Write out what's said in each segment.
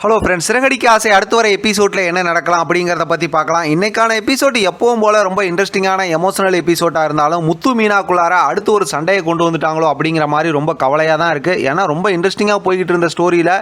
Hello friends, Siragadikka ஆசை அடுத்து வர எபிசோடில் என்ன நடக்கலாம் அப்படிங்கிறத பற்றி பார்க்கலாம். இன்றைக்கான எபிசோடு எப்பவும் போல் ரொம்ப இன்ட்ரெஸ்டிங்கான எமோஷனல் எபிசோடாக இருந்தாலும் முத்து மீனாக்குள்ளார அடுத்து ஒரு சண்டையை கொண்டு வந்துட்டாங்களோ அப்படிங்கிற மாதிரி ரொம்ப கவலையாக தான் இருக்குது. ஏன்னா ரொம்ப இன்ட்ரெஸ்டிங்காக போய்கிட்டு இருந்த ஸ்டோரியில்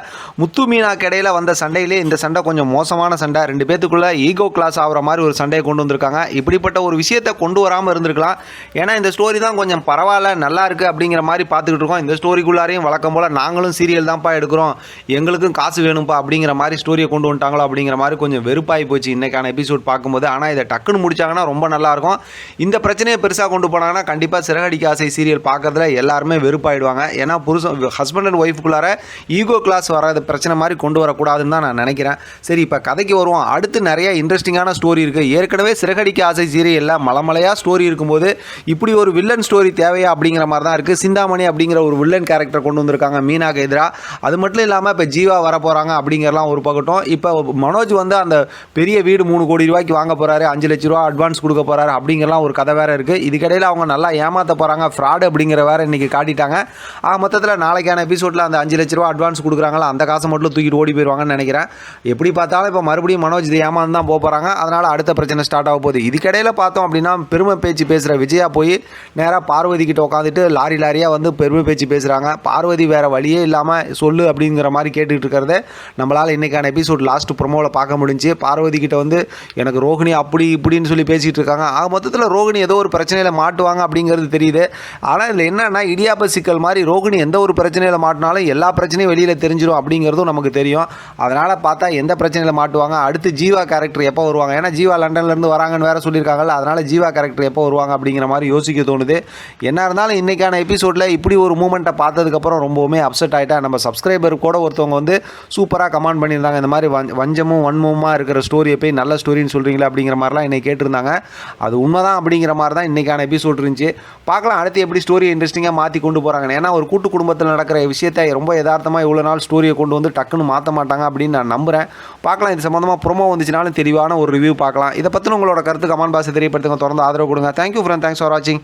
முத்து மீனாக்கு இடையில் வந்த சண்டையிலே இந்த சண்டை கொஞ்சம் மோசமான சண்டை. ரெண்டு பேத்துக்குள்ளே ஈகோ கிளாஸ் ஆகிற மாதிரி ஒரு சண்டையை கொண்டு வந்திருக்காங்க. இப்படிப்பட்ட ஒரு விஷயத்தை கொண்டு வராமல் இருந்திருக்கலாம். ஏன்னா இந்த ஸ்டோரி தான் கொஞ்சம் பரவாயில்ல, நல்லா இருக்குது அப்படிங்கிற மாதிரி பார்த்துக்கிட்டு இருக்கோம். இந்த ஸ்டோரிக்குள்ளாரையும் வழக்கம் போல் நாங்களும் சீரியல் தான்ப்பா எடுக்கிறோம், எங்களுக்கும் காசு வேணும்ப்பா அப்படிங்கிற மாதிரி ஸ்டோரியை கொண்டு வந்துட்டாங்களோ அப்படிங்கிற மாதிரி கொஞ்சம் வெறுப்பாகி போச்சு இன்றைக்கான எபிசோட் பார்க்கும்போது. ஆனால் இதை டக்குன்னு முடிச்சாங்கன்னா ரொம்ப நல்லாயிருக்கும். இந்த பிரச்சனையை பெருசாக கொண்டு போனாங்கன்னா கண்டிப்பாக சிறகடிக்க ஆசை சீரியல் பார்க்கறதுல எல்லாருமே வெறுப்பாயிடுவாங்க. ஏன்னா ஹஸ்பண்ட் அண்ட் ஒய்ஃபுக்குள்ளார ஈகோ கிளாஸ் வராத பிரச்சனை மாதிரி கொண்டு வரக்கூடாதுன்னு தான் நான் நினைக்கிறேன். சரி, இப்போ கதைக்கு வருவோம். அடுத்து நிறைய இன்ட்ரெஸ்டிங்கான ஸ்டோரி இருக்குது. ஏற்கனவே சிறகடிக்க ஆசை சீரியலில் மலமலையாக ஸ்டோரி இருக்கும்போது இப்படி ஒரு வில்லன் ஸ்டோரி தேவையா அப்படிங்கிற மாதிரி தான் இருக்குது. சிந்தாமணி அப்படிங்கிற ஒரு வில்லன் கேரக்டர் கொண்டு வந்திருக்காங்க மீனாக்கு எதிராக. அது மட்டும் இல்லாமல் இப்போ ஜீவா வர போகிறாங்க அப்படிங்கிறலாம் ஒரு பக்கட்டும். இப்போ மனோஜ் வந்து அந்த பெரிய வீடு 3 கோடி ரூபாய்க்கு வாங்க போகிறாரு, 5 லட்ச ரூபா அட்வான்ஸ் கொடுக்க போகிறாரு அப்படிங்கிறலாம் ஒரு கதை வேறு இருக்குது. இதுக்கிடையில் அவங்க நல்லா ஏமாற்ற போகிறாங்க, ஃப்ராடு அப்படிங்கிற வேறு இன்றைக்கி காட்டிட்டாங்க. மொத்தத்தில் நாளைக்கான எபிசோடில் அந்த 5 லட்ச ரூபா அட்வான்ஸ் கொடுக்குறாங்களா அந்த காசை மட்டும் தூக்கிட்டு ஓடி போயிடுவாங்கன்னு நினைக்கிறேன். எப்படி பார்த்தாலும் இப்போ மறுபடியும் மனோஜ் இது ஏமாந்து தான் போகிறாங்க. அதனால் அடுத்த பிரச்சனை ஸ்டார்ட் ஆக போகுது. இதுக்கிடையில் பார்த்தோம் அப்படின்னா பெருமை பேச்சு பேசுகிற விஜயா போய் நேராக பார்வதி கிட்ட உட்காந்துட்டு லாரியாக வந்து பெருமை பேச்சு பேசுகிறாங்க. பார்வதி வேறு வழியே இல்லாமல் சொல்லு அப்படிங்கிற மாதிரி கேட்டுக்கிட்டு இருக்கிறத நம்மளால் இன்றைக்கான எபிசோட் லாஸ்ட் ப்ரோமோவில் பார்க்க முடிஞ்சு. பார்வதி கிட்ட வந்து எனக்கு ரோகிணி அப்படி இப்படின்னு சொல்லி பேசிகிட்டு இருக்காங்க. மொத்தத்தில் ரோகிணி ஏதோ ஒரு பிரச்சனையில் மாட்டுவாங்க அப்படிங்கிறது தெரியுது. ஆனால் இதில் என்னன்னா இடியாப்ப சிக்கல் மாதிரி ரோகிணி எந்த ஒரு பிரச்சனையில் மாட்டினாலும் எல்லா பிரச்சனையும் வெளியில் தெரிஞ்சிடும் அப்படிங்கிறதும் நமக்கு தெரியும். அதனால் பார்த்தா எந்த பிரச்சனையில் மாட்டுவாங்க, அடுத்து ஜீவா கேரக்டர் எப்போ வருவாங்க, ஏன்னா ஜீவா லண்டன்லேருந்து வராங்கன்னு வேறு சொல்லியிருக்காங்கல்ல, அதனால் ஜீவா கேரக்டர் எப்போ வருவாங்க அப்படிங்கிற மாதிரி யோசிக்க தோணுது. என்ன இருந்தாலும் இன்றைக்கான எபிசோடில் இப்படி ஒரு மூமெண்ட்டை பார்த்ததுக்கப்புறம் ரொம்பவுமே அப்செட் ஆகிட்டா. நம்ம சப்ஸ்கிரைபர் கூட ஒருத்தவங்க வந்து சூப்பராக கமெண்ட் பண்ணியிருந்தாங்க, இந்த மாதிரி வஞ்சமும் வன்மமாக இருக்கிற ஸ்டோரியை போய் நல்ல ஸ்டோரின்னு சொல்கிறீங்களா அப்படிங்கிற மாதிரிலாம் என்னை கேட்டிருந்தாங்க. அது உண்மைதான் அப்படிங்கிற மாதிரி தான் இன்றைக்கான எபிசோட் இருந்துச்சு. பார்க்கலாம் அடுத்து எப்படி ஸ்டோரியை இன்ட்ரெஸ்டிங்காக மாற்றி கொண்டு போகிறாங்க. ஏன்னா ஒரு கூட்டு குடும்பத்தில் நடக்கிற விஷயத்தை ரொம்ப யதார்த்தமாக இவ்வளோ நாள் ஸ்டோரியை கொண்டு வந்து டக்குன்னு மாற்ற மாட்டாங்க அப்படின்னு நான் நம்புகிறேன். பார்க்கலாம், இது சம்மந்தமாக ப்ரோமோ வந்துச்சுனாலும் தெளிவான ஒரு ரிவ்யூ பார்க்கலாம். இதை பற்றின உங்களோட கருத்து கமெண்ட் பாக்ஸை தெரியப்படுத்துங்க. தொடர்ந்து ஆதரவு கொடுங்க. தேங்க்யூ ஃப்ரெண்ட், தேங்க்ஸ் ஃபார் வாட்சிங்.